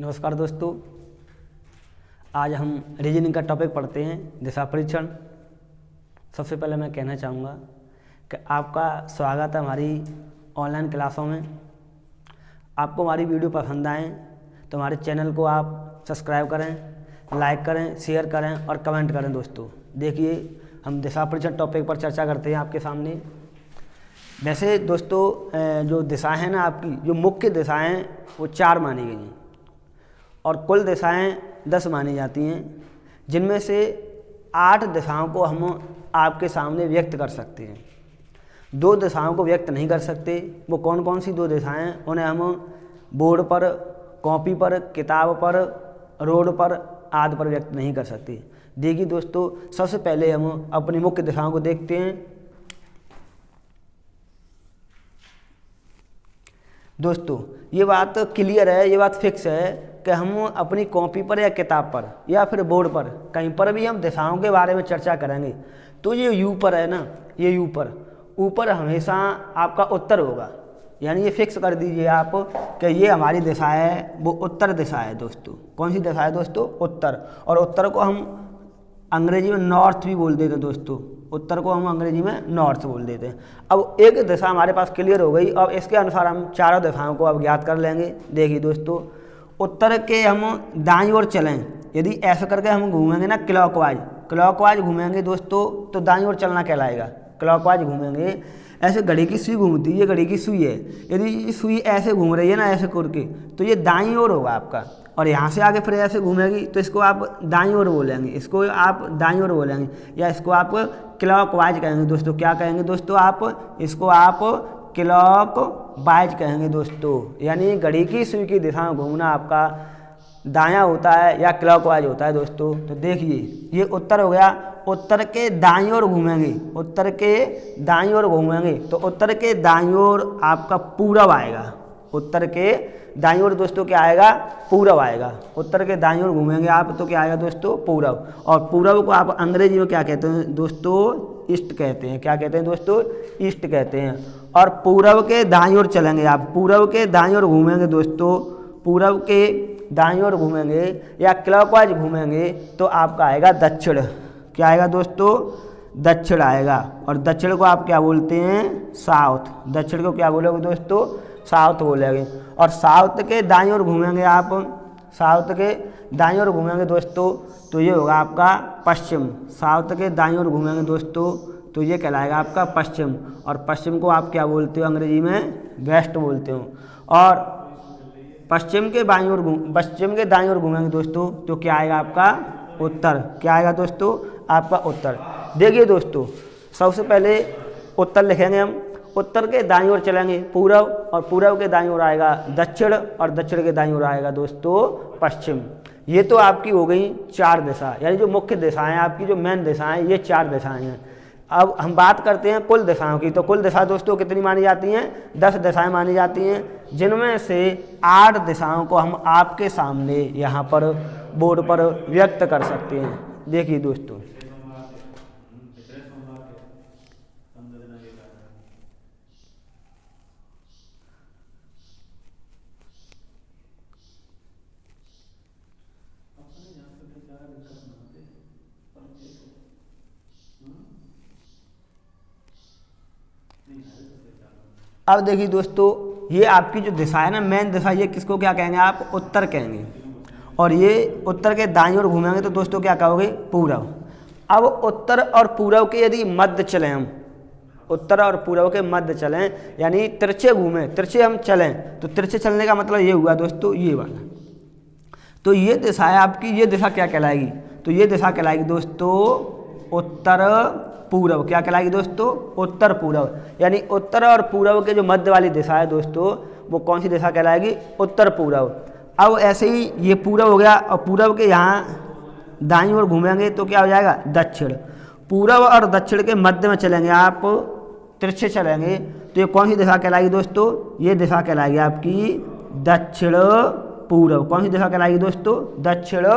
नमस्कार दोस्तों, आज हम रीजनिंग का टॉपिक पढ़ते हैं, दिशा परीक्षण। सबसे पहले मैं कहना चाहूँगा कि आपका स्वागत है हमारी ऑनलाइन क्लासों में। आपको हमारी वीडियो पसंद आए तो हमारे चैनल को आप सब्सक्राइब करें, लाइक करें, शेयर करें और कमेंट करें। दोस्तों देखिए, हम दिशा परीक्षण टॉपिक पर चर्चा करते हैं आपके सामने। वैसे दोस्तों जो दिशाएँ हैं ना, आपकी जो मुख्य दिशाएँ वो 4 मानी गई हैं और कुल दिशाएं 10 मानी जाती हैं, जिनमें से 8 दिशाओं को हम आपके सामने व्यक्त कर सकते हैं। 2 दिशाओं को व्यक्त नहीं कर सकते। वो कौन कौन सी 2 दिशाएं, उन्हें हम बोर्ड पर, कॉपी पर, किताब पर, रोड पर आदि पर व्यक्त नहीं कर सकते। देखिए दोस्तों, सबसे पहले हम अपनी मुख्य दिशाओं को देखते हैं। दोस्तों ये बात क्लियर है, ये बात फिक्स है कि हम अपनी कॉपी पर या किताब पर या फिर बोर्ड पर कहीं पर भी हम दिशाओं के बारे में चर्चा करेंगे तो ये यू पर है ना, ये यू पर ऊपर हमेशा आपका उत्तर होगा। यानी ये फिक्स कर दीजिए आप कि ये हमारी दिशा है, वो उत्तर दिशा है। दोस्तों कौन सी दिशा है दोस्तों? उत्तर। और उत्तर को हम अंग्रेजी में नॉर्थ भी बोल देते हैं। दोस्तों उत्तर को हम अंग्रेजी में नॉर्थ बोल देते हैं। अब एक दिशा हमारे पास क्लियर हो गई। अब इसके अनुसार हम चारों दिशाओं को अब ज्ञात कर लेंगे। देखिए दोस्तों, उत्तर के हम दाईं ओर चलें, यदि ऐसा करके हम घूमेंगे ना क्लॉकवाइज घूमेंगे दोस्तों, तो दाईं ओर चलना कहलाएगा। क्लॉकवाइज घूमेंगे, ऐसे घड़ी की सुई घूमती है, ये घड़ी की सुई है, यदि सुई ऐसे घूम रही है ना ऐसे करके, तो ये दाईं ओर होगा आपका। और यहाँ से आगे फिर ऐसे घूमेगी तो इसको आप दाईं ओर बोलेंगे, इसको आप दाईं ओर बोलेंगे, या इसको आप क्लॉकवाइज कहेंगे। दोस्तों क्या कहेंगे दोस्तों? आप इसको आप क्लॉकवाइज कहेंगे दोस्तों। यानी घड़ी की सुई की दिशा में घूमना आपका दायां होता है या क्लॉकवाइज होता है दोस्तों। तो देखिए ये उत्तर हो गया। उत्तर के दाईं ओर घूमेंगे, उत्तर के दाईं ओर घूमेंगे तो उत्तर के दाईं ओर आपका पूरब आएगा। उत्तर के दाईं ओर दोस्तों क्या आएगा? पूरब आएगा। उत्तर के दाईं ओर घूमेंगे आप तो क्या आएगा दोस्तों? पूरब। और पूरब को आप अंग्रेजी में क्या कहते हैं दोस्तों? ईस्ट कहते हैं। क्या कहते हैं दोस्तों? ईस्ट कहते हैं। और पूरब के दाईं ओर चलेंगे आप, पूरब के दाईं ओर घूमेंगे दोस्तों, पूरब के दाईं ओर घूमेंगे या क्लॉकवाइज घूमेंगे तो आपका आएगा दक्षिण। क्या आएगा दोस्तों? दक्षिण आएगा। और दक्षिण को आप क्या बोलते हैं? साउथ। दक्षिण को क्या बोलोगे दोस्तों? साउथ बोलेंगे। और साउथ के दाईं ओर घूमेंगे आप, साउथ के दाईं ओर घूमेंगे दोस्तों तो ये होगा आपका पश्चिम। साउथ के दाईं ओर घूमेंगे दोस्तों तो ये कहलाएगा आपका पश्चिम। और पश्चिम को आप क्या बोलते हो अंग्रेजी में? वेस्ट बोलते हो। और पश्चिम के दाईं ओर घूमेंगे दोस्तों तो क्या आएगा आपका? उत्तर। क्या आएगा दोस्तों? आपका उत्तर। देखिए दोस्तों, सबसे पहले उत्तर लिखेंगे हम। उत्तर के दाईं ओर चलेंगे पूरब, और पूरब के दाईं ओर आएगा दक्षिण, और दक्षिण के दाईं ओर आएगा दोस्तों पश्चिम। ये तो आपकी हो गई 4 दिशा, यानी जो मुख्य दिशाएं आपकी, जो मेन दिशाएं, ये 4 दिशाएं हैं। अब हम बात करते हैं कुल दिशाओं की। तो कुल दिशा दोस्तों कितनी मानी जाती हैं? 10 दिशाएं मानी जाती हैं, जिनमें से 8 दिशाओं को हम आपके सामने यहाँ पर बोर्ड पर व्यक्त कर सकते हैं। देखिए दोस्तों, अब देखिए दोस्तों, ये आपकी जो दिशा है ना, मेन दिशा, ये किसको क्या कहेंगे आप? उत्तर कहेंगे। और ये उत्तर के दाईं ओर घूमेंगे तो दोस्तों क्या कहोगे? पूरब। अब उत्तर और पूरब के यदि मध्य चलें हम, उत्तर और पूरब के मध्य चलें, यानी तिरछे घूमें, तिरछे हम चलें, तो तिरछे चलने का मतलब ये हुआ दोस्तों ये वाला। तो ये दिशा है आपकी, ये दिशा क्या कहलाएगी? तो ये दिशा कहलाएगी दोस्तों उत्तर पूरब। क्या कहलाएगी दोस्तों? उत्तर पूरब। यानी उत्तर और पूरब के जो मध्य वाली दिशा है दोस्तों, वो कौन सी दिशा कहलाएगी? उत्तर पूरब। अब ऐसे ही ये पूरब हो गया, और पूरब के यहाँ दाईं ओर घूमेंगे तो क्या हो जाएगा? दक्षिण। पूरब और दक्षिण के मध्य में चलेंगे आप, तिरछे चलेंगे, तो ये कौन सी दिशा कहलाएगी दोस्तों? ये दिशा कहलाएगी आपकी दक्षिण पूरब। कौन सी दिशा कहलाएगी दोस्तों? दक्षिण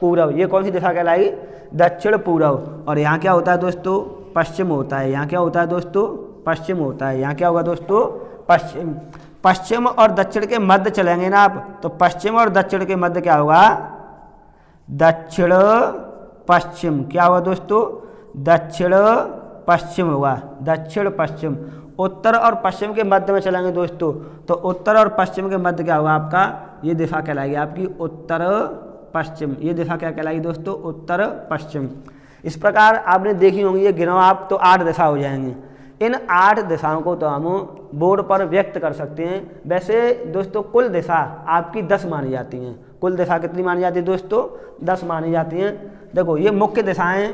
पूरब। ये कौन सी दिशा कहलाएगी? दक्षिण पूरब। और यहाँ क्या होता है दोस्तों? पश्चिम होता है। यहाँ क्या होता है दोस्तों? पश्चिम होता है। यहाँ क्या होगा दोस्तों? पश्चिम। पश्चिम और दक्षिण के मध्य चलेंगे ना आप, तो पश्चिम और दक्षिण के मध्य क्या होगा, दक्षिण पश्चिम। क्या होगा दोस्तों, दक्षिण पश्चिम होगा, दक्षिण पश्चिम। उत्तर और पश्चिम के मध्य में चलेंगे दोस्तों, तो उत्तर और पश्चिम के मध्य क्या होगा आपका, ये दिशा कहलाएगी आपकी उत्तर पश्चिम। ये दिशा क्या कहलाएगी दोस्तों, उत्तर पश्चिम। इस प्रकार आपने देखी होंगी, ये गिनो आप तो 8 दिशा हो जाएंगे। इन 8 दिशाओं को तो हम बोर्ड पर व्यक्त कर सकते हैं। वैसे दोस्तों कुल दिशा आपकी 10 मानी जाती हैं। कुल दिशा कितनी मानी जाती है दोस्तों, 10 मानी जाती हैं। देखो ये मुख्य दिशाएं,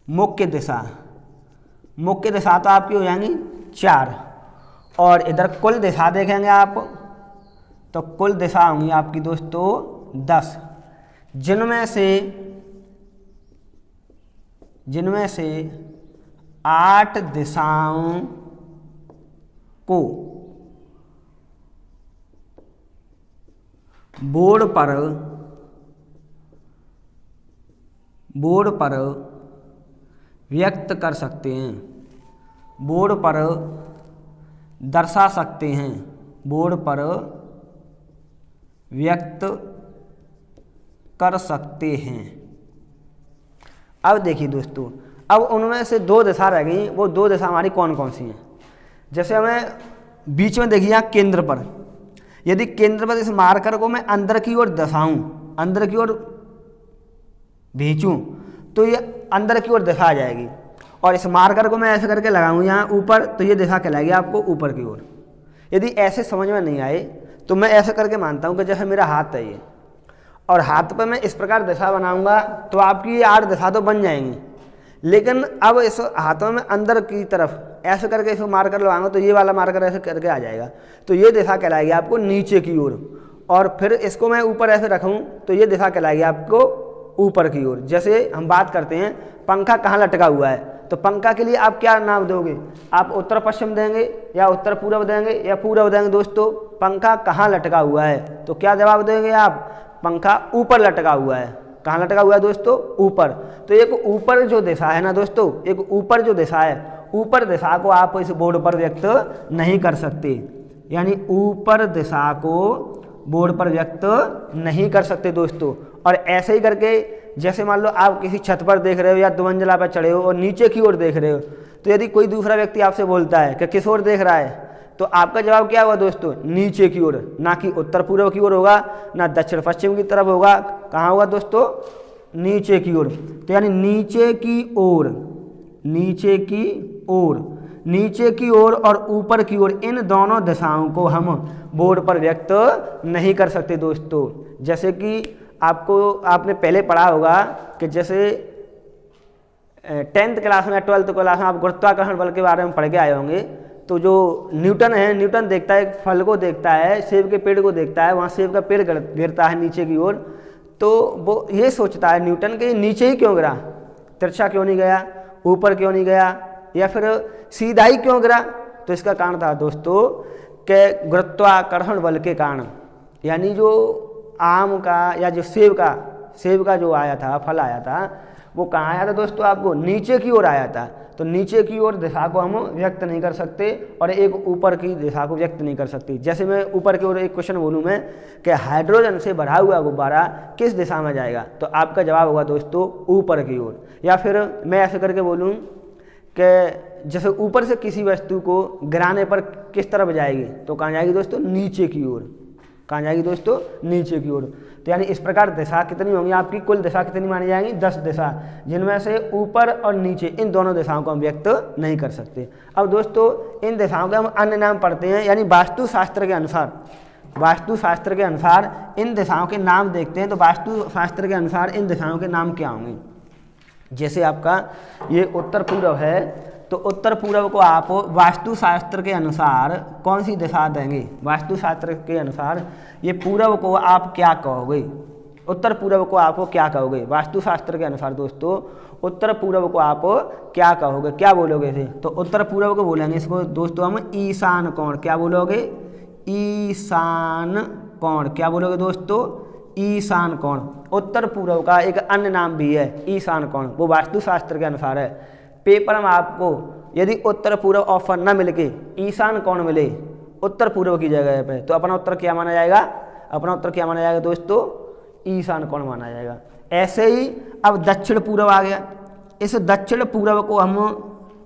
मुख्य दिशा तो आपकी हो जाएंगी 4, और इधर कुल दिशा देखेंगे आप तो कुल दिशा होंगी आपकी दोस्तों 10, जिनमें से 8 दिशाओं को बोर्ड पर व्यक्त कर सकते हैं, बोर्ड पर दर्शा सकते हैं, बोर्ड पर व्यक्त कर सकते हैं। अब देखिए दोस्तों, अब उनमें से 2 दिशा रह गई। वो 2 दिशा हमारी कौन कौन सी हैं, जैसे हमें बीच में देखिए यहाँ केंद्र पर, यदि केंद्र पर इस मार्कर को मैं अंदर की ओर दर्शाऊं, अंदर की ओर खींचूं, तो ये अंदर की ओर दिशा आ जाएगी। और इस मार्कर को मैं ऐसे करके लगाऊं यहाँ ऊपर, तो ये दिशा कहलाएगी आपको ऊपर की ओर। यदि ऐसे समझ में नहीं आए तो मैं ऐसे करके मानता हूँ कि जैसे मेरा हाथ है ये, और हाथ पर मैं इस प्रकार दिशा बनाऊंगा तो आपकी ये 8 दिशा तो बन जाएंगी। लेकिन अब इस हाथों में अंदर की तरफ ऐसे करके इसको मार्कर लगाऊंगा तो ये वाला मार्कर ऐसे करके आ जाएगा, तो ये दिशा कहलाएगी आपको नीचे की ओर। और फिर इसको मैं ऊपर ऐसे रखूँ तो ये दिशा कहलाएगी आपको ऊपर की ओर। जैसे हम बात करते हैं पंखा कहाँ लटका हुआ है, तो पंखा के लिए आप क्या नाम दोगे, आप उत्तर पश्चिम देंगे या उत्तर पूर्व देंगे या पूर्व देंगे दोस्तों। पंखा कहाँ लटका हुआ है, तो क्या जवाब देंगे आप, पंखा ऊपर लटका हुआ है। कहाँ लटका हुआ है दोस्तों, ऊपर। तो एक ऊपर जो दिशा है ना दोस्तों, एक ऊपर जो दिशा है, ऊपर दिशा को आप इस बोर्ड पर व्यक्त नहीं कर सकते, यानी ऊपर दिशा को बोर्ड पर व्यक्त नहीं कर सकते दोस्तों। और ऐसे ही करके जैसे मान लो आप किसी छत पर देख रहे हो या 2 मंजिला पर चढ़े हो और नीचे की ओर देख रहे हो, तो यदि कोई दूसरा व्यक्ति आपसे बोलता है कि किस ओर देख रहा है, तो आपका जवाब क्या होगा दोस्तों, नीचे की ओर, ना कि उत्तर पूर्व की ओर होगा, ना दक्षिण पश्चिम की तरफ होगा। कहाँ होगा दोस्तों, नीचे की ओर। तो यानी नीचे की ओर, नीचे की ओर, नीचे की ओर और ऊपर की ओर, इन दोनों दिशाओं को हम बोर्ड पर व्यक्त नहीं कर सकते दोस्तों। जैसे कि आपने पहले पढ़ा होगा कि जैसे 10th क्लास में 12th क्लास में आप गुरुत्वाकर्षण बल के बारे में पढ़ के आए होंगे। तो जो न्यूटन है, न्यूटन देखता है, एक फल को देखता है, सेब के पेड़ को देखता है, वहाँ सेब का पेड़ गिरता है नीचे की ओर, तो वो ये सोचता है न्यूटन के नीचे ही क्यों गिरा, तिरछा क्यों नहीं गया, ऊपर क्यों नहीं गया, या फिर सीधा ही क्यों गिरा। तो इसका कारण था दोस्तों कि गुरुत्वाकर्षण बल के कारण, यानी जो आम का या जो सेब का जो आया था, फल आया था, वो कहाँ आया था दोस्तों, आपको नीचे की ओर आया था। तो नीचे की ओर दिशा को हम व्यक्त नहीं कर सकते और एक ऊपर की दिशा को व्यक्त नहीं कर सकते। जैसे मैं ऊपर की ओर एक क्वेश्चन बोलूँ मैं कि हाइड्रोजन से भरा हुआ गुब्बारा किस दिशा में जाएगा, तो आपका जवाब होगा दोस्तों ऊपर की ओर। या फिर मैं ऐसे करके बोलूँ कि जैसे ऊपर से किसी वस्तु को गिराने पर किस तरफ जाएगी, तो कहाँ जाएगी दोस्तों, नीचे की ओर। कहाँ जाएगी दोस्तों, नीचे की ओर। तो यानी इस प्रकार दिशा कितनी होंगी आपकी, कुल दिशा कितनी मानी जाएंगी, 10 दिशा, जिनमें से ऊपर और नीचे इन दोनों दिशाओं को हम व्यक्त नहीं कर सकते। अब दोस्तों इन दिशाओं के हम अन्य नाम पढ़ते हैं, यानी वास्तुशास्त्र के अनुसार इन दिशाओं के नाम देखते हैं। तो वास्तुशास्त्र के अनुसार इन दिशाओं के नाम क्या होंगे। जैसे आपका ये उत्तर पूर्व है, तो उत्तर पूर्व को आप वास्तुशास्त्र के अनुसार कौन सी दिशा देंगे, वास्तुशास्त्र के अनुसार ये पूर्व को आप क्या कहोगे, उत्तर पूर्व को आप क्या कहोगे वास्तुशास्त्र के अनुसार दोस्तों, उत्तर पूर्व को आप क्या कहोगे, क्या बोलोगे इसे, तो उत्तर पूर्व को बोलेंगे इसको दोस्तों हम ईशान कोण। क्या बोलोगे, ईशान कोण। क्या बोलोगे दोस्तों, ईशान कोण। उत्तर पूर्व का एक अन्य नाम भी है ईशान कोण, वो वास्तुशास्त्र के अनुसार है। पेपर में आपको यदि उत्तर पूर्व ऑप्शन न मिल के ईशान कोण मिले उत्तर पूर्व की जगह पे, तो अपना उत्तर क्या माना जाएगा? अपना उत्तर क्या माना जाएगा दोस्तों? ईशान कोण माना जाएगा। ऐसे ही अब दक्षिण पूर्व आ गया, इस दक्षिण पूर्व को हम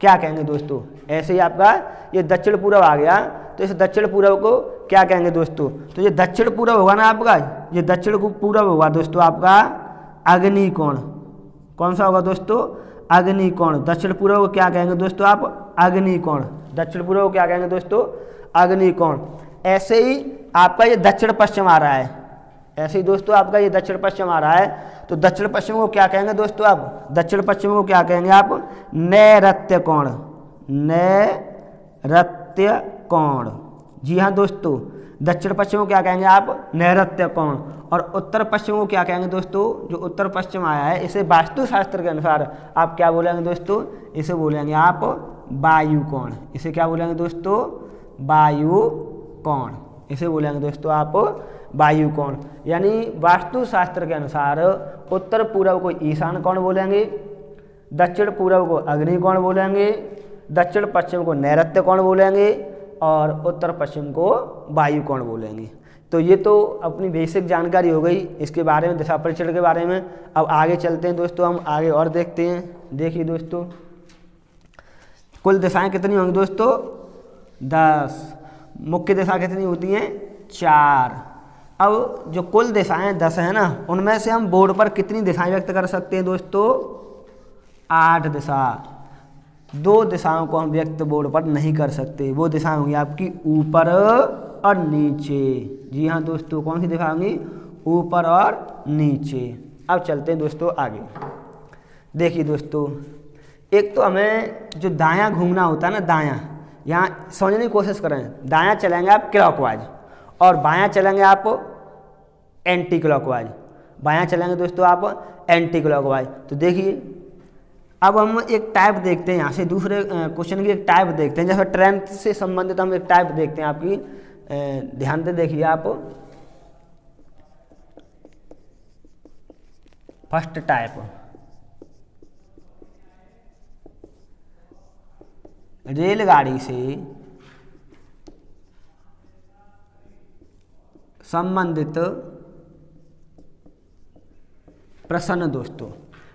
क्या कहेंगे दोस्तों? ऐसे ही आपका ये दक्षिण पूर्व आ गया, तो इस दक्षिण पूर्व को क्या कहेंगे दोस्तों? तो ये दक्षिण पूर्व होगा ना आपका, ये दक्षिण पूर्व होगा दोस्तों आपका अग्निकोण। कौन सा होगा दोस्तों? अग्निकोण। दक्षिण पूर्व को क्या कहेंगे दोस्तों आप? अग्निकोण। दक्षिण पूर्व को क्या कहेंगे दोस्तों? अग्निकोण। ऐसे ही आपका ये दक्षिण पश्चिम आ रहा है, ऐसे ही दोस्तों आपका ये दक्षिण पश्चिम आ रहा है, तो दक्षिण पश्चिम को क्या कहेंगे दोस्तों आप? दक्षिण पश्चिम को क्या कहेंगे आप? नैऋत्य कोण। नैऋत्य कोण। जी हाँ दोस्तों, दक्षिण पश्चिम को क्या कहेंगे आप? नैऋत्य कोण। और उत्तर पश्चिम को क्या कहेंगे दोस्तों? जो उत्तर पश्चिम आया है इसे वास्तुशास्त्र के अनुसार आप क्या बोलेंगे दोस्तों? इसे बोलेंगे आप वायु कोण। इसे क्या बोलेंगे दोस्तों? वायु कोण। इसे बोलेंगे दोस्तों आप वायु कोण। यानी वास्तुशास्त्र के अनुसार उत्तर पूर्व को ईशान कोण बोलेंगे, दक्षिण पूर्व को अग्निकोण बोलेंगे, दक्षिण पश्चिम को नैऋत्य कोण बोलेंगे और उत्तर पश्चिम को वायु कोण बोलेंगे। तो ये तो अपनी बेसिक जानकारी हो गई इसके बारे में, दिशा परिचय के बारे में। अब आगे चलते हैं दोस्तों, हम आगे और देखते हैं। देखिए दोस्तों, कुल दिशाएं कितनी होंगी दोस्तों? 10। मुख्य दिशा कितनी होती हैं? 4। अब जो कुल दिशाएं 10 हैं ना, उनमें से हम बोर्ड पर कितनी दिशाएं व्यक्त कर सकते हैं दोस्तों? 8 दिशा। 2 दिशाओं को हम व्यक्त बोर्ड पर नहीं कर सकते, वो दिशा होंगी आपकी ऊपर और नीचे। जी हाँ दोस्तों, कौन सी दिशा होंगी? ऊपर और नीचे। अब चलते हैं दोस्तों आगे। देखिए दोस्तों, एक तो हमें जो दायां घूमना होता है ना, दायां, यहाँ समझने की कोशिश करें। दायां चलेंगे आप क्लॉकवाइज और बायां चलेंगे आप एंटी क्लॉकवाइज। बायां चलेंगे दोस्तों आप एंटी क्लॉकवाइज। तो देखिए, अब हम एक टाइप देखते हैं, यहाँ से दूसरे क्वेश्चन की एक टाइप देखते हैं। जैसे ट्रेन से संबंधित हम एक टाइप देखते हैं आपकी, ध्यान से देखिए आप। फर्स्ट टाइप, रेलगाड़ी से संबंधित प्रश्न दोस्तों।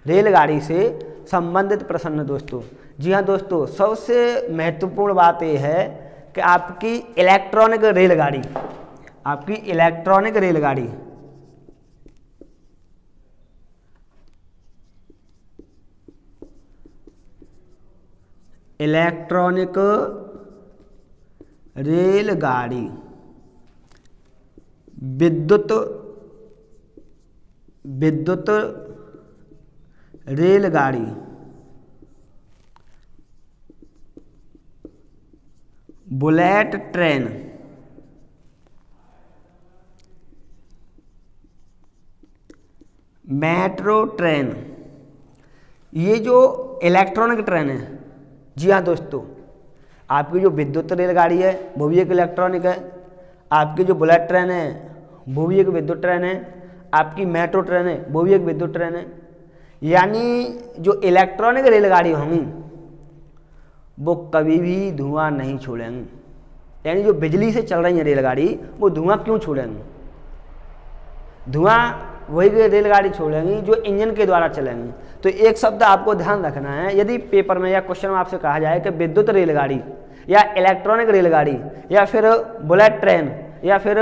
रेलगाड़ी से संबंधित प्रश्न दोस्तों। जी हाँ दोस्तों, सबसे महत्वपूर्ण बात यह है कि आपकी इलेक्ट्रॉनिक रेलगाड़ी, आपकी इलेक्ट्रॉनिक रेलगाड़ी इलेक्ट्रॉनिक रेलगाड़ी विद्युत रेलगाड़ी बुलेट ट्रेन मेट्रो ट्रेन, ये जो इलेक्ट्रॉनिक ट्रेन है, जी हाँ दोस्तों, आपकी जो विद्युत रेलगाड़ी है वो भी एक इलेक्ट्रॉनिक है, आपकी जो बुलेट ट्रेन है वो भी एक विद्युत ट्रेन है, आपकी मेट्रो ट्रेन है वो भी एक विद्युत ट्रेन है। यानी जो इलेक्ट्रॉनिक रेलगाड़ी होंगी वो कभी भी धुआं नहीं छोड़ेंगी। यानी जो बिजली से चल रही है रेलगाड़ी वो धुआं क्यों छोड़ेंगी? धुआं वही रेलगाड़ी छोड़ेंगी जो इंजन के द्वारा चलेंगी। तो एक शब्द आपको ध्यान रखना है, यदि पेपर में या क्वेश्चन में आपसे कहा जाए कि विद्युत रेलगाड़ी या इलेक्ट्रॉनिक रेलगाड़ी या फिर बुलेट ट्रेन या फिर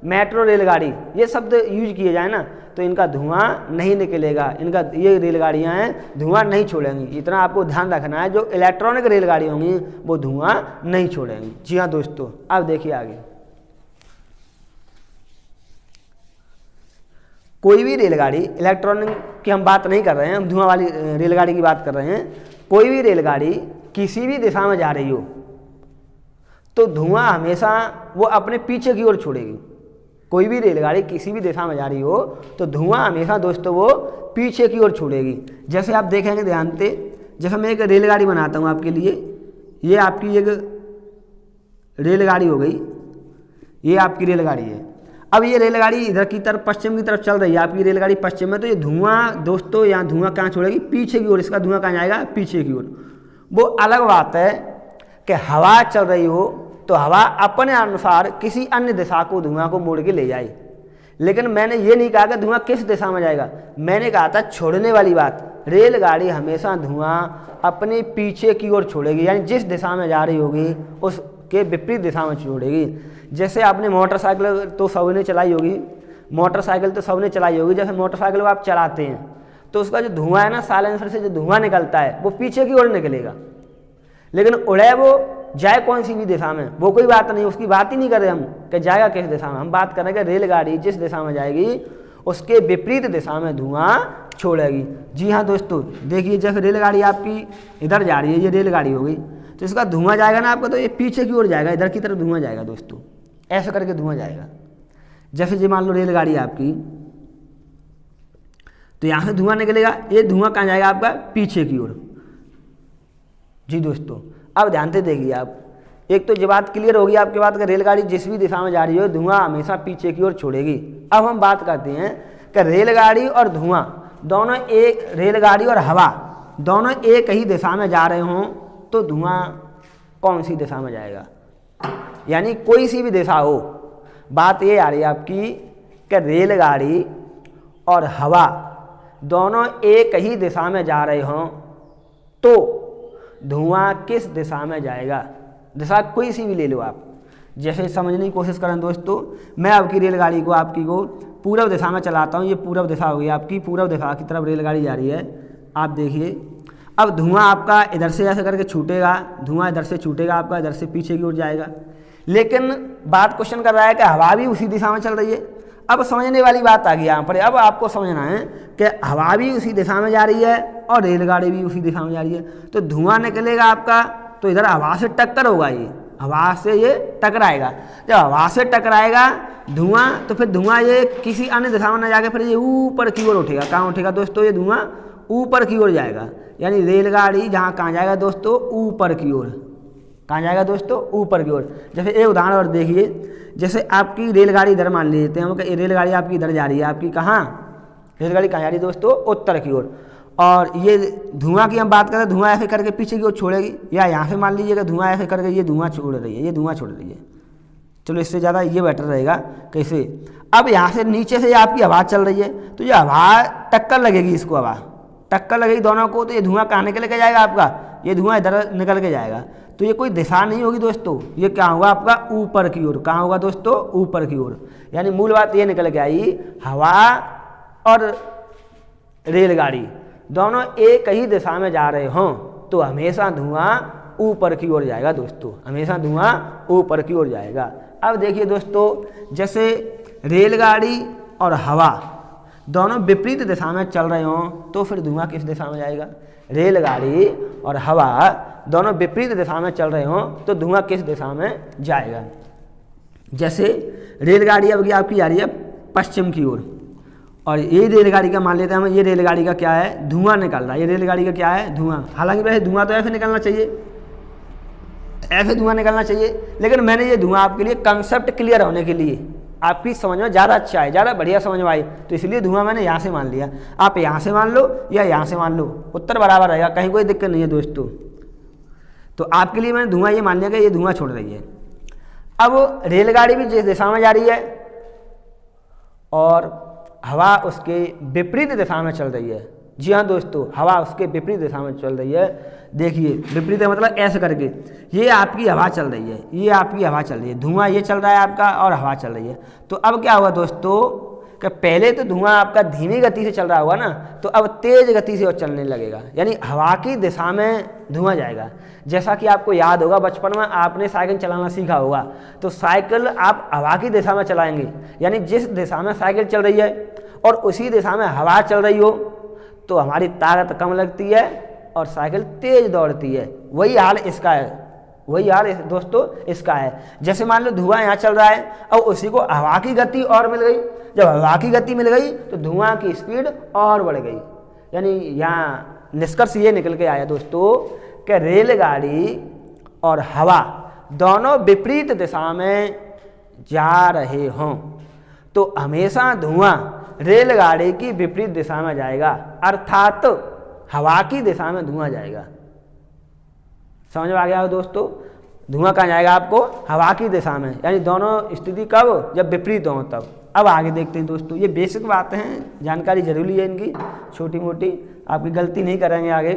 मेट्रो रेलगाड़ी, ये शब्द यूज किए जाए ना, तो इनका धुआं नहीं निकलेगा, इनका ये रेलगाड़ियाँ हैं धुआं नहीं छोड़ेंगी। इतना आपको ध्यान रखना है, जो इलेक्ट्रॉनिक रेलगाड़ी होंगी वो धुआं नहीं छोड़ेंगी। जी हाँ दोस्तों, अब देखिए आगे। कोई भी रेलगाड़ी, इलेक्ट्रॉनिक की हम बात नहीं कर रहे हैं, हम धुआं वाली रेलगाड़ी की बात कर रहे हैं। कोई भी रेलगाड़ी किसी भी दिशा में जा रही हो तो धुआं हमेशा वो अपने पीछे की ओर छोड़ेगी। कोई भी रेलगाड़ी किसी भी दिशा में जा रही हो तो धुआं हमेशा दोस्तों वो पीछे की ओर छोड़ेगी। जैसे आप देखेंगे ध्यान से, जैसे मैं एक रेलगाड़ी बनाता हूँ आपके लिए, ये आपकी एक रेलगाड़ी हो गई, ये आपकी रेलगाड़ी है। अब ये रेलगाड़ी इधर की तरफ पश्चिम की तरफ चल रही है, आपकी रेलगाड़ी पश्चिम में, तो ये धुआं दोस्तों यहाँ धुआं कहाँ छोड़ेगी? पीछे की ओर। इसका धुआं कहाँ जाएगा? पीछे की ओर। वो अलग बात है कि हवा चल रही हो तो हवा अपने अनुसार किसी अन्य दिशा को धुआं को मोड़ के ले जाए, लेकिन मैंने ये नहीं कहा कि धुआं किस दिशा में जाएगा, मैंने कहा था छोड़ने वाली बात। रेलगाड़ी हमेशा धुआं अपने पीछे की ओर छोड़ेगी, यानी जिस दिशा में जा रही होगी उसके विपरीत दिशा में छोड़ेगी। जैसे आपने मोटरसाइकिल तो सबने चलाई होगी, मोटरसाइकिल तो सबने चलाई होगी। जैसे मोटरसाइकिल को आप चलाते हैं तो उसका जो धुआं है ना, साइलेंसर से जो धुआं निकलता है वो पीछे की ओर निकलेगा, लेकिन उड़े वो जाए कौन सी भी दिशा में वो कोई बात नहीं, उसकी बात ही नहीं कर रहे हम कि जाएगा किस दिशा में। हम बात कर रहे हैं कि रेलगाड़ी जिस दिशा में जाएगी उसके विपरीत दिशा में धुआं छोड़ेगी। जी हाँ दोस्तों, देखिए जैसे रेलगाड़ी आपकी इधर जा रही है, ये रेलगाड़ी हो गई, तो इसका धुआं जाएगा ना आपका, तो ये पीछे की ओर जाएगा, इधर की तरफ धुआं जाएगा दोस्तों, ऐसे करके धुआं जाएगा। जैसे जी मान लो रेलगाड़ी आपकी, तो यहाँ से धुआं निकलेगा, ये धुआं कहाँ जाएगा आपका, पीछे की ओर। जी दोस्तों, अब ध्यान से देखिए आप, एक तो ये बात क्लियर होगी आपके बात कि रेलगाड़ी जिस भी दिशा में जा रही हो धुआं हमेशा पीछे की ओर छोड़ेगी। अब हम बात करते हैं कि रेलगाड़ी और धुआं दोनों एक, रेलगाड़ी और हवा दोनों एक ही दिशा में जा रहे हों तो धुआं कौन सी दिशा में जाएगा, यानी कोई सी भी दिशा हो। बात ये आ रही है आपकी कि रेलगाड़ी और हवा दोनों एक ही दिशा में जा रहे हों तो धुआं किस दिशा में जाएगा। दिशा कोई सी भी ले लो आप, जैसे समझने की कोशिश करें दोस्तों। मैं आपकी रेलगाड़ी को आपकी को पूर्व दिशा में चलाता हूँ, ये पूर्व दिशा हो गई आपकी, पूर्व दिशा की तरफ रेलगाड़ी जा रही है। आप देखिए अब धुआं आपका इधर से ऐसे करके छूटेगा, धुआं इधर से छूटेगा आपका, इधर से पीछे की ओर जाएगा, लेकिन बात क्वेश्चन कर रहा है कि हवा भी उसी दिशा में चल रही है। अब समझने वाली बात आ गई यहाँ पर, अब आपको समझना है कि हवा भी उसी दिशा में जा रही है और रेलगाड़ी भी उसी दिशा में जा रही है, तो धुआं निकलेगा आपका, तो इधर हवा से टक्कर होगा, ये हवा से ये टकराएगा। जब हवा से टकराएगा धुआं, तो फिर धुआं ये किसी अन्य दिशा में न जाके फिर ये ऊपर की ओर उठेगा। कहाँ उठेगा दोस्तों, ये धुआं ऊपर की ओर जाएगा, यानी रेलगाड़ी जहाँ कहाँ जाएगा दोस्तों, ऊपर की ओर। कहाँ जाएगा दोस्तों, ऊपर की ओर। जैसे एक उदाहरण और देखिए, जैसे आपकी रेलगाड़ी इधर मान लेते हैं हम कि रेलगाड़ी आपकी इधर जा रही है, आपकी कहाँ रेलगाड़ी कहाँ जा रही है दोस्तों, उत्तर की ओर, और ये धुआं की हम बात करें, धुआं ऐसे करके पीछे की ओर छोड़ेगी, या यहाँ से मान लीजिएगा धुआं ऐसे करके ये धुआं छोड़ रही है, ये धुआं छोड़ रही है। चलो इससे ज़्यादा ये बेटर रहेगा। कैसे, अब यहाँ से नीचे से आपकी हवा चल रही है, तो ये हवा टक्कर लगेगी, इसको हवा टक्कर लगेगी दोनों को, तो ये धुआं कहाँ निकल के जाएगा आपका, ये धुआं इधर निकल के जाएगा। तो ये कोई दिशा नहीं होगी दोस्तों, ये क्या होगा आपका, ऊपर की ओर। कहाँ होगा दोस्तों, ऊपर की ओर। यानी मूल बात ये निकल के आई, हवा और रेलगाड़ी दोनों एक ही दिशा में जा रहे हों तो हमेशा धुआं ऊपर की ओर जाएगा दोस्तों, हमेशा धुआं ऊपर की ओर जाएगा। अब देखिए दोस्तों, जैसे रेलगाड़ी और हवा दोनों विपरीत दिशा में चल रहे हों तो फिर धुआं किस दिशा में जाएगा। रेलगाड़ी और हवा दोनों विपरीत दिशा में चल रहे हों तो धुआं किस दिशा में जाएगा। जैसे रेलगाड़ी अब आपकी जा रही है पश्चिम की ओर, और ये रेलगाड़ी का मान लेते हैं हम, ये रेलगाड़ी का क्या है, धुआं निकल रहा है। ये रेलगाड़ी का क्या है, धुआं। हालांकि वैसे धुआं तो ऐसे निकलना चाहिए, ऐसे धुआं निकलना चाहिए, लेकिन मैंने ये धुआं आपके लिए कंसेप्ट क्लियर होने के लिए, आपकी समझ में ज़्यादा अच्छा है, ज़्यादा बढ़िया समझ में आई, तो इसलिए धुआं मैंने यहाँ से मान लिया। आप यहाँ से मान लो या यहाँ से मान लो, उत्तर बराबर रहेगा, कहीं कोई दिक्कत नहीं है दोस्तों। तो आपके लिए मैंने धुआं ये मान लिया कि ये धुआं छोड़ रही है। अब रेलगाड़ी भी जिस दिशा में जा रही है और हवा उसके विपरीत दिशा में चल रही है। जी हाँ दोस्तों, हवा उसके विपरीत दिशा में चल रही है। देखिए विपरीत मतलब ऐसे करके, ये आपकी हवा चल रही है, ये आपकी हवा चल रही है, धुआं ये चल रहा है आपका और हवा चल रही है। तो अब क्या हुआ दोस्तों कि पहले तो धुआं आपका धीमी गति से चल रहा होगा ना, तो अब तेज गति से और चलने लगेगा, यानी हवा की दिशा में धुआं जाएगा। जैसा कि आपको याद होगा बचपन में आपने साइकिल चलाना सीखा होगा, तो साइकिल आप हवा की दिशा में चलाएंगे, यानी जिस दिशा में साइकिल चल रही है और उसी दिशा में हवा चल रही हो तो हमारी ताकत कम लगती है और साइकिल तेज दौड़ती है। वही हाल इसका है, वही हाल दोस्तों इसका है। जैसे मान लो धुआं यहाँ चल रहा है और उसी को हवा की गति और मिल गई, जब हवा की गति मिल गई तो धुआं की स्पीड और बढ़ गई। यानी यहाँ निष्कर्ष ये निकल के आया दोस्तों कि रेलगाड़ी और हवा दोनों विपरीत दिशा में जा रहे हों तो हमेशा धुआं रेलगाड़ी की विपरीत दिशा में जाएगा, अर्थात हवा की दिशा में धुआं जाएगा। समझ में आ गया हो दोस्तों। धुआं कहाँ जाएगा आपको, हवा की दिशा में, यानी दोनों स्थिति कब, जब विपरीत हो तब। अब आगे देखते हैं दोस्तों, ये बेसिक बातें हैं, जानकारी जरूरी है इनकी, छोटी मोटी, आपकी गलती नहीं करेंगे आगे।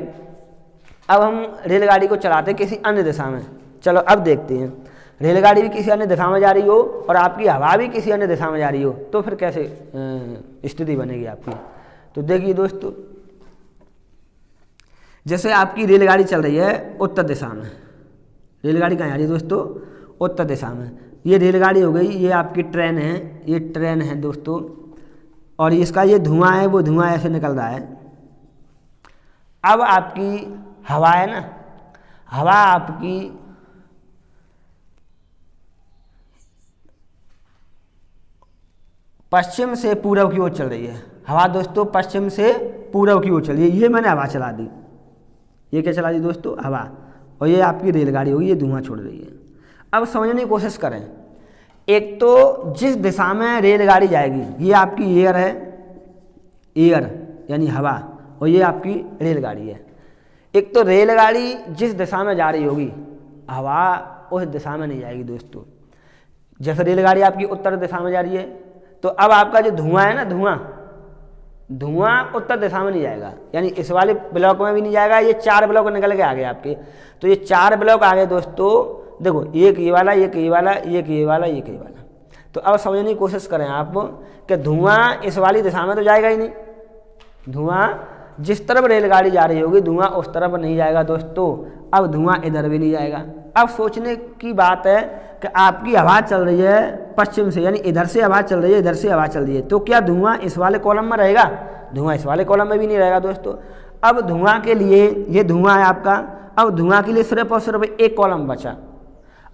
अब हम रेलगाड़ी को चलाते हैं किसी अन्य दिशा में। चलो अब देखते हैं, रेलगाड़ी भी किसी अन्य दिशा में जा रही हो और आपकी हवा भी किसी अन्य दिशा में जा रही हो, तो फिर कैसे स्थिति बनेगी आपकी। तो देखिए दोस्तों, जैसे आपकी रेलगाड़ी चल रही है उत्तर दिशा में, रेलगाड़ी कहाँ जा रही है दोस्तों, उत्तर दिशा में। ये रेलगाड़ी हो गई, ये आपकी ट्रेन है, ये ट्रेन है दोस्तों, और इसका ये धुआं है, वो धुआं ऐसे निकल रहा है। अब आपकी हवा है ना, हवा आपकी पश्चिम से पूर्व की ओर चल रही है। हवा दोस्तों पश्चिम से पूर्व की ओर चल रही है, ये मैंने हवा चला दी। ये क्या चला दी दोस्तों, हवा। और ये आपकी रेलगाड़ी होगी, ये धुआं छोड़ रही है। अब समझने की कोशिश करें, एक तो जिस दिशा में रेलगाड़ी जाएगी, ये आपकी एयर है, एयर यानी हवा, और ये आपकी रेलगाड़ी है। एक तो रेलगाड़ी जिस दिशा में जा रही होगी, हवा उस दिशा में नहीं जाएगी दोस्तों। जैसे रेलगाड़ी आपकी उत्तर दिशा में जा रही है, तो अब आपका जो धुआं है ना, धुआं उत्तर दिशा में नहीं जाएगा, यानी इस वाले ब्लॉक में भी नहीं जाएगा। ये 4 ब्लॉक निकल के आ गए आपके, तो ये 4 ब्लॉक आ गए दोस्तों। देखो, एक ये वाला, एक ये वाला, एक ये वाला, एक ये वाला। तो अब समझने की कोशिश करें आप कि धुआं इस वाली दिशा में तो जाएगा ही नहीं। धुआं जिस तरफ रेलगाड़ी जा रही होगी, धुआं उस तरफ नहीं जाएगा दोस्तों। अब धुआं इधर भी नहीं जाएगा। अब सोचने की बात है कि आपकी हवा चल रही है पश्चिम से, यानी इधर से हवा चल रही है, इधर से हवा चल रही है, तो क्या धुआं इस वाले कॉलम में रहेगा? धुआं इस वाले कॉलम में भी नहीं रहेगा दोस्तों। अब धुआं के लिए, ये धुआं है आपका, अब धुआं के लिए सिर्फ और सिर्फ एक कॉलम बचा।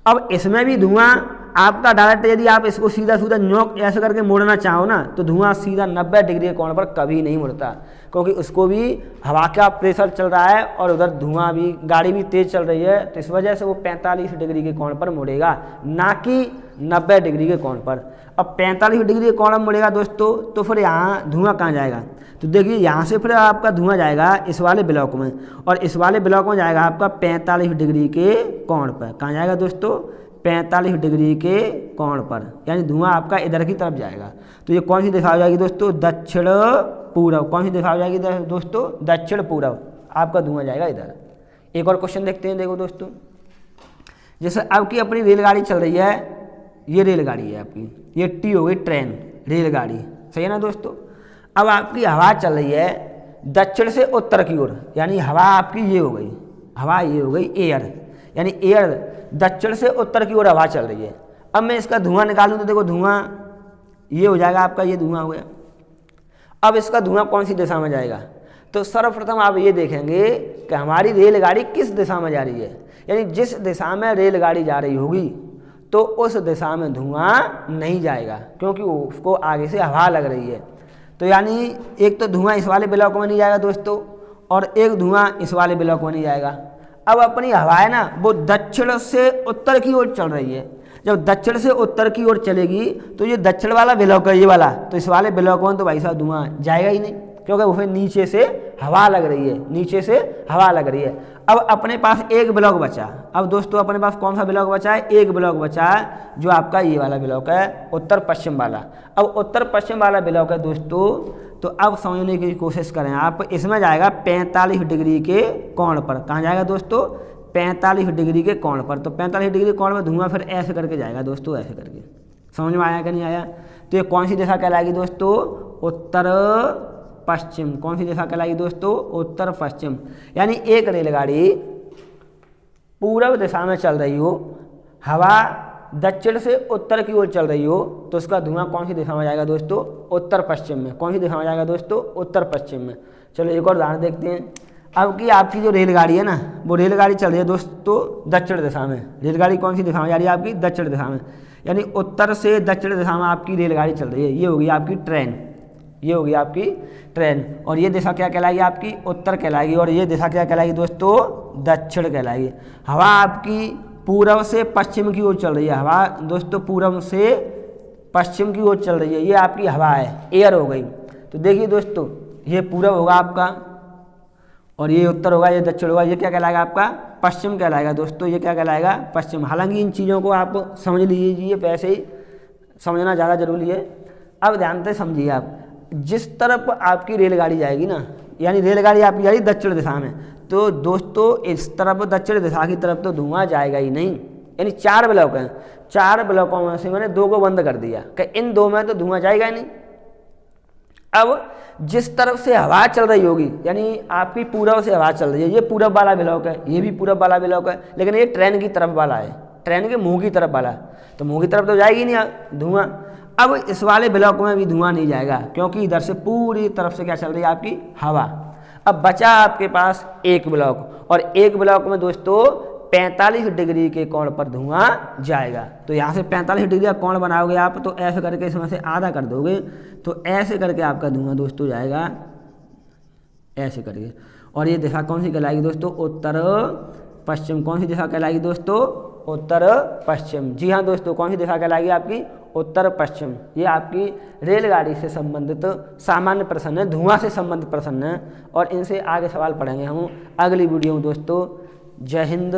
अब इसमें भी धुआं आपका डायरेक्ट, यदि आप इसको सीधा सीधा नोक ऐसे करके मोड़ना चाहो ना, तो धुआं सीधा 90 डिग्री के कोण पर कभी नहीं मुड़ता, क्योंकि उसको भी हवा का प्रेशर चल रहा है और उधर धुआं भी, गाड़ी भी तेज चल रही है, तो इस वजह से वो 45 डिग्री के कोण पर मुड़ेगा, ना कि 90 डिग्री के कोण पर। अब 45 डिग्री के कोण में मुड़ेगा दोस्तों, तो फिर यहाँ धुआं कहाँ जाएगा? तो देखिए, यहाँ से फिर आपका धुआं जाएगा इस वाले ब्लॉक में, और इस वाले ब्लॉक में जाएगा आपका 45 डिग्री के कोण पर। कहाँ जाएगा दोस्तों? 45 डिग्री के कोण पर, यानी धुआं आपका इधर की तरफ जाएगा। तो ये कौन सी दिशा हो जाएगी दोस्तों? दक्षिण पूर्व। कौन सी दिशा हो जाएगी दोस्तों? दक्षिण पूर्व। आपका धुआं जाएगा इधर। एक और क्वेश्चन देखते हैं। देखो दोस्तों, जैसे अब की अपनी रेलगाड़ी चल रही है, ये रेलगाड़ी है आपकी, ये टी हो गई ट्रेन, रेलगाड़ी, सही है ना दोस्तों। अब आपकी हवा चल रही है दक्षिण से उत्तर की ओर, यानी हवा आपकी ये हो गई, हवा ये हो गई एयर, यानी एयर दक्षिण से उत्तर की ओर हवा चल रही है। अब मैं इसका धुआं निकालूं तो देखो, धुआं ये हो जाएगा आपका, ये धुआं हो गया। अब इसका धुआं कौन सी दिशा में जाएगा? तो सर्वप्रथम आप ये देखेंगे कि हमारी रेलगाड़ी किस दिशा में जा रही है, यानी जिस दिशा में रेलगाड़ी जा रही होगी, तो उस दिशा में धुआं नहीं जाएगा, क्योंकि उसको आगे से हवा लग रही है। तो यानी एक तो धुआं इस वाले ब्लॉक में नहीं जाएगा दोस्तों, और एक धुआं इस वाले ब्लॉक में नहीं जाएगा। अब अपनी हवा है ना, वो दक्षिण से उत्तर की ओर चल रही है। जब दक्षिण से उत्तर की ओर चलेगी, तो ये दक्षिण वाला ब्लॉक है, ये वाला, तो इस वाले ब्लॉक में तो भाई साहब धुआं जाएगा ही नहीं, क्योंकि वो नीचे से हवा लग रही है, नीचे से हवा लग रही है। अब अपने पास एक ब्लॉक बचा। अब दोस्तों अपने पास कौन सा ब्लॉक बचा है? एक ब्लॉक बचा है, जो आपका ये वाला ब्लॉक है, उत्तर पश्चिम वाला। अब उत्तर पश्चिम वाला ब्लॉक है दोस्तों, तो अब समझने की कोशिश करें आप, इसमें जाएगा 45 डिग्री के कोण पर। कहाँ जाएगा दोस्तों? 45 डिग्री के कोण पर। तो 45 डिग्री कोण में धुआं फिर ऐसे करके जाएगा दोस्तों, ऐसे करके। समझ में आया कि नहीं आया? तो ये कौन सी दिशा कहलाएगी दोस्तों? उत्तर पश्चिम। कौन सी दिशा कहलाएगी दोस्तों? उत्तर पश्चिम। यानी एक रेलगाड़ी पूर्व दिशा में चल रही हो, हवा दक्षिण से उत्तर की ओर चल रही हो, तो उसका धुआं कौन सी दिशा में जाएगा दोस्तों? उत्तर पश्चिम में। कौन सी दिशा में जाएगा दोस्तों? उत्तर पश्चिम में। चलो एक और उदाहरण देखते हैं। अब की आपकी जो रेलगाड़ी है ना, वो रेलगाड़ी चल रही है दोस्तों दक्षिण दिशा में। रेलगाड़ी कौन सी दिशा में जा रही है आपकी? दक्षिण दिशा में, यानी उत्तर से दक्षिण दिशा में आपकी रेलगाड़ी चल रही है। ये होगी आपकी ट्रेन, ये होगी आपकी ट्रेन, और ये दिशा क्या कहलाएगी आपकी? उत्तर कहलाएगी, और ये दिशा क्या कहलाएगी दोस्तों? दक्षिण कहलाएगी। हवा आपकी पूर्व से पश्चिम की ओर चल रही है, हवा दोस्तों पूर्व से पश्चिम की ओर चल रही है, ये आपकी हवा है, एयर हो गई। तो देखिए दोस्तों, ये पूर्व होगा आपका, और ये उत्तर होगा, ये दक्षिण होगा, ये क्या कहलाएगा आपका? पश्चिम कहलाएगा दोस्तों, ये क्या कहलाएगा? पश्चिम। हालांकि इन चीज़ों को आप समझ लीजिए, वैसे ही समझना ज़्यादा जरूरी है। अब ध्यान से समझिए आप, जिस तरफ आपकी रेलगाड़ी जाएगी ना, यानी रेलगाड़ी आपकी जाएगी दक्षिण दिशा में, तो दोस्तों इस तरफ दक्षिण दिशा की तरफ तो धुआं जाएगा ही नहीं। यानी 4 ब्लॉक हैं, 4 ब्लॉकों में से मैंने 2 को बंद कर दिया कि इन 2 में तो धुआं जाएगा ही नहीं। अब जिस तरफ से हवा चल रही होगी, यानी आपकी पूरब से हवा चल रही है, ये पूरब वाला ब्लॉक है, ये भी पूरब वाला ब्लॉक है, लेकिन ये ट्रेन की तरफ वाला है, ट्रेन के मुंह की तरफ वाला, तो मुंह की तरफ तो जाएगी नहीं धुआं। अब इस वाले ब्लॉक में भी धुआं नहीं जाएगा, क्योंकि इधर से पूरी तरफ से क्या चल रही है? आपकी हवा। अब बचा आपके पास एक ब्लॉक, और एक ब्लॉक में दोस्तों 45 डिग्री के कोण पर धुआं जाएगा। तो यहाँ से 45 डिग्री का कोण बनाओगे आप, तो ऐसे करके इसमें से आधा कर दोगे, तो ऐसे करके आपका धुआं दोस्तों जाएगा ऐसे करके। और ये दिशा कौन सी कहलाएगी दोस्तों? उत्तर पश्चिम। कौन सी दिशा कहलाएगी दोस्तों? उत्तर पश्चिम। जी हाँ दोस्तों, कौन सी दिशा कहलाएगी आपकी? उत्तर पश्चिम। ये आपकी रेलगाड़ी से संबंधित सामान्य प्रश्न है, धुआं से संबंधित प्रश्न है, और इनसे आगे सवाल पढ़ेंगे हम अगली वीडियो में दोस्तों। जय हिंद,